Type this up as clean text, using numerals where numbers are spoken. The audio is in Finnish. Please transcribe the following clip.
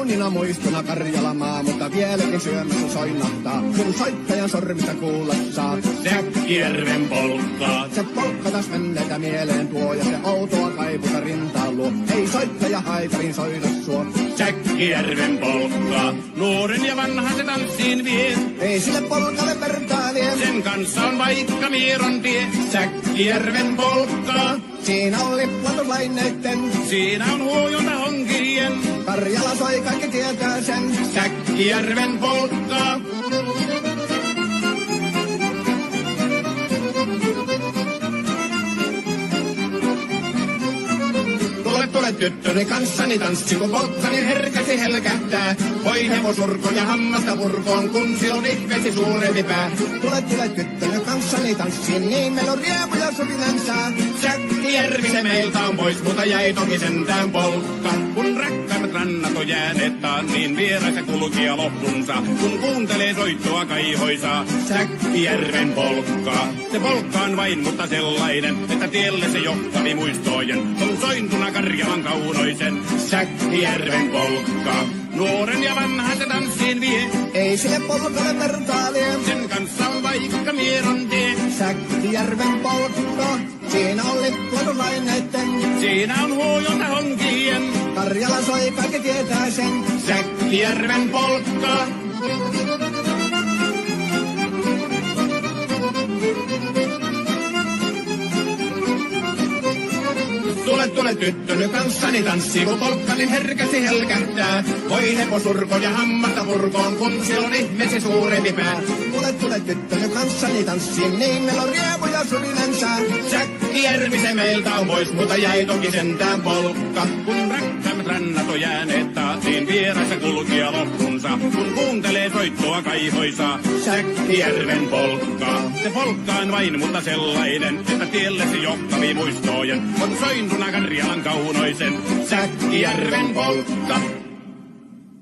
kauniina muistona Karjalamaa, mutta vieläkin syömässä soinnahtaa, kun soittajan sormista kuulla saa. Säkkijärven polkkaa. Se polkka taas menneitä mieleen tuo, ja se outoa kaiputa rintaan luo. Ei soittaja haikarin soida suo. Säkkijärven polkkaa. Nuoren ja vanhan se tanssiin vie. Ei sille polkalle vertaa lie. Sen kanssa on vaikka Mieron tie. Säkkijärven polkkaa. Siinä on lippatuslaineitten. Siinä on huojunta honkien. Karjala soi, kaikki tietää sen. Säkkijärven polkkaa. Tule tyttöni kanssani tanssi, kun polkkani herkäsi helkähtää. Voi hevosurko ja hammasta purkoon, kun silloin ihmeesi suurempi pää. Tule tyttöni kanssani tanssi, niin meillä on riemuja sopinansa. Säkkijärvi se meiltä on pois, mutta jäi toki sentään polkka. Kun rakkaimmat rannat on jääneet taan, niin vieraisa kulkija lohdunsa. Kun kuuntelee soittoa kaihoisaa, Säkkijärven polkkaa. Se polkka on vain, mutta sellainen, että tielle se johtavi muistojen. On sointuna Karjalan kaunoisen, Säkkijärven polkkaa. Nuoren ja vanhan se tanssiin vie. Ei sille polkalle vertaa lie. Sen kanssa on vaikka Mieron tie. Säkkijärven polkka. Siinä on lippatuslaineitten. Siinä on huojunta honkien. Karjala soi, kaikki tietää sen. Säkkijärven polkkaa. Tule tyttöni kanssani tanssi, kun polkkani herkäsi helkähtää. Voi hevosurko ja hammasta purkoon, kun silloin ihmeesi suurempi pää. Tule tyttöni kanssani tanssi, niin meillä on riemuja surinansa. Säkkijärvi se meiltä on pois, mutta jäi toki sentään polkka. Kun rakkaimmat rannat on jääneet taas, niin vieraissa kulkija lohdunsa. Kun kuuntelee soittoa kaihoisaa, Säkkijärven polkkaa. Se polkka on vain, mutta sellainen, että tiellesi johtavi muistojen. On sointuna Karjalan kaunoisen, Säkkijärven polkka.